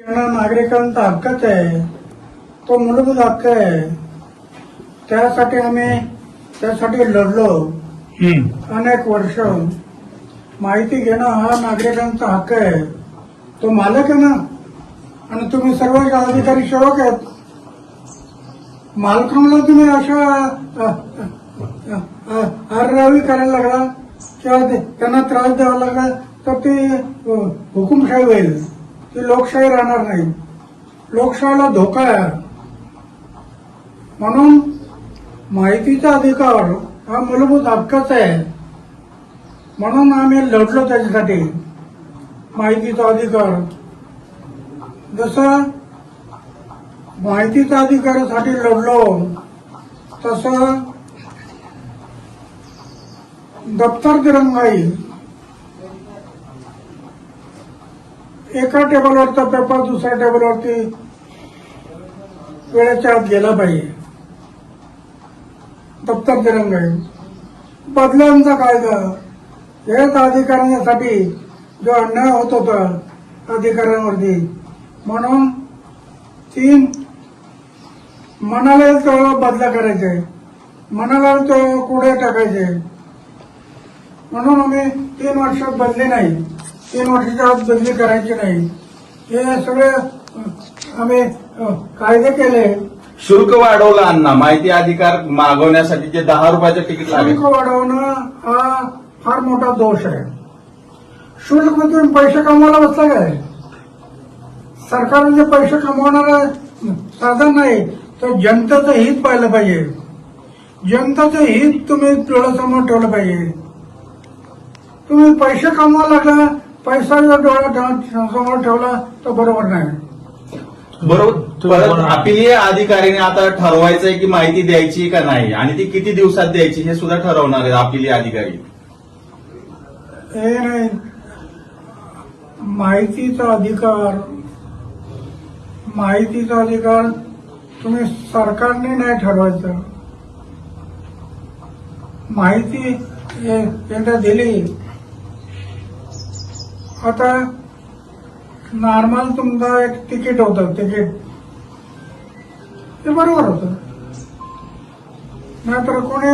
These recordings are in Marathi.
नागरिकांचा हक्कच आहे, तो मूलभूत हक्क आहे. त्यासाठी आम्ही त्यासाठी लढलो अनेक वर्ष. माहिती घेणं हा नागरिकांचा हक्क आहे. तो मालक आहे ना, आणि तुम्ही सर्व अधिकारी सेवक आहेत. मालकांना तुम्ही अशा आररावी करायला लागला किंवा त्यांना त्रास द्यावा लागला तर ती हुकुमशाही होईल, ती लोकशाही राहणार नाही. लोकशाहीला धोका आहे. म्हणून माहितीचा अधिकार हा मूलभूत हक्कच आहे. म्हणून आम्ही लढलो त्याच्यासाठी. माहितीचा अधिकार, जसं माहितीच्या अधिकारासाठी लढलो तसं दप्तर दिरंगाई, एका टेबलवरचा पेपर दुसऱ्या टेबलवरती वेळेच्या आत गेला पाहिजे. दप्तर दिरंगाई, बदल्यांचा कायदा, हेच अधिकाऱ्यांसाठी जो अन्याय होत होता अधिकाऱ्यांवरती, म्हणून तीन मनाला तो बदला करायचे, मनाला तो कुठे टाकायचे. म्हणून आम्ही 3 वर्षात बदली नाही, 3 वर्षाच्या आत बदली करायची नाही. हे सगळे आम्ही कायदे केले. शुल्क वाढवलं अण्णा, माहिती अधिकार मागवण्यासाठी जे 10 रुपयाचं तिकीट लागेल. शुल्क वाढवणं हा फार मोठा दोष आहे. शुल्क तुम्ही पैसे कमवायला बसला काय? सरकारने पैसे कमवणारं साधन नाही, तर जनतेचं हित पाहिलं पाहिजे. जनतेचं हित तुम्ही डोळ्यासमोर ठेवलं पाहिजे. तुम्ही पैसे कमवायला लागला, पैसा जर डोळ्यासमोर ठेवला तर बरोबर नाही. बरोबर. अपीलीय अधिकाऱ्याने आता ठरवायचंय की माहिती द्यायची का नाही, आणि ती किती दिवसात द्यायची हे सुद्धा ठरवणार आहे अपीलीय अधिकारी. हे नाही, माहितीचा अधिकार तुम्ही सरकारने नाही ठरवायचं. माहिती एकदा दिली, आता नॉर्मल तुमचं एक तिकीट होतं, तिकीट ते बरोबर होतं. नाहीतर कोणी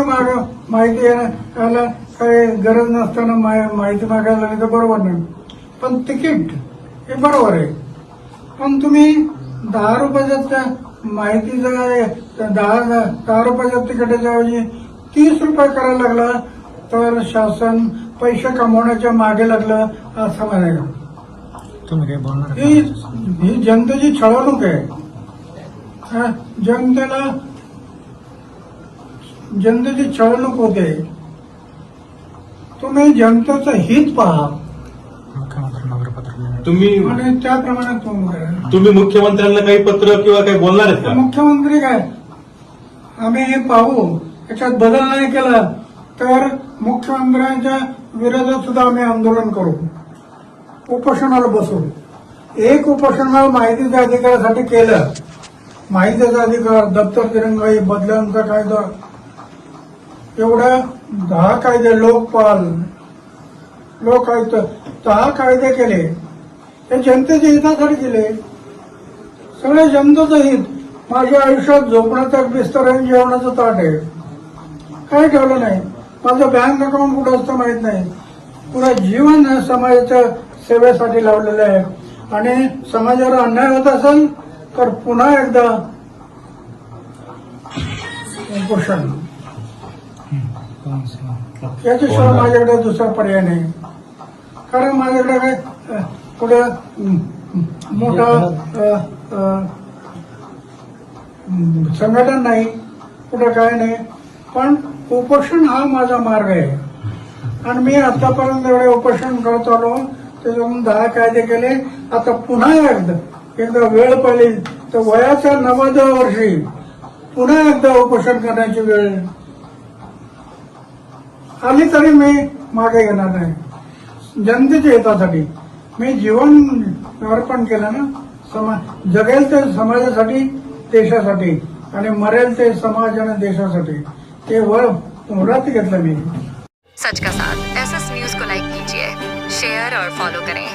माहिती यायला काही गरज नसताना माहिती मागायला लागली तर बरोबर नाही. पण तिकीट हे बरोबर आहे. पण तुम्ही 10 रुपयाच्या माहितीचं 10 रुपयाच्या तिकिटाच्या ऐवजी 30 रुपये करायला लागला तर शासन पैसे कमवण्याच्या मागे लागलं असं म्हणायला. तुम्ही काय बोलणार? ही जनतेची छळवणूक आहे. जनतेची छळवणूक होते. तुम्ही जनतेचं हित पहा तुम्ही आणि त्याप्रमाणे तुम्ही मुख्यमंत्र्यांना काही पत्र किंवा काही बोलणार आहेत का? मुख्यमंत्री काय, आम्ही हे पाहू, याच्यात बदल नाही केला तर मुख्यमंत्र्यांच्या विरोधात सुद्धा आम्ही आंदोलन करू, उपोषणाला बसू. एक उपोषण माहितीच्या अधिकारासाठी केलं. माहितीचा अधिकार, दप्तर दिरंगाई, बदल्यांचा कायदा, एवढ्या 10 कायदे, लोकपाल, लोकायुक्त, 10 कायदे केले. हे जनतेच्या हितासाठी केले. सगळे जनतेचं हित. माझ्या आयुष्यात झोपण्याचा बिस्तर आणि जेवणाचं ताट आहे, काही ठेवलं नाही. माझं बँक अकाउंट कुठं असतं माहित नाही. पुरा जीवन समाजाच्या सेवेसाठी लावलेलं आहे. आणि समाजावर अन्याय होत असेल तर पुन्हा एकदा उपोषण. याच्याशिवाय माझ्याकडे दुसरा पर्याय नाही. कारण माझ्याकडे काय पुढे मोठा संघटन नाही, कुठं काय नाही. पण उपोषण हा माझा मार्ग आहे. आणि मी आतापर्यंत एवढे उपोषण करत आलो, त्याच्यातून 10 कायदे केले. आता पुन्हा एकदा वेळ पाहिली तर वयाच्या 90व्या वर्षी पुन्हा एकदा उपोषण करण्याची वेळ आली तरी मी मागे घेणार नाही. जनतेच्या हितासाठी मी जीवन अर्पण केलं ना. जगेल ते समाजासाठी, देशासाठी, आणि मरेल ते समाज आणि देशासाठी. ते व्रत घेतलं मी. सच का साथ SS न्यूज को लाइक कीजिए, शेयर और फॉलो करें.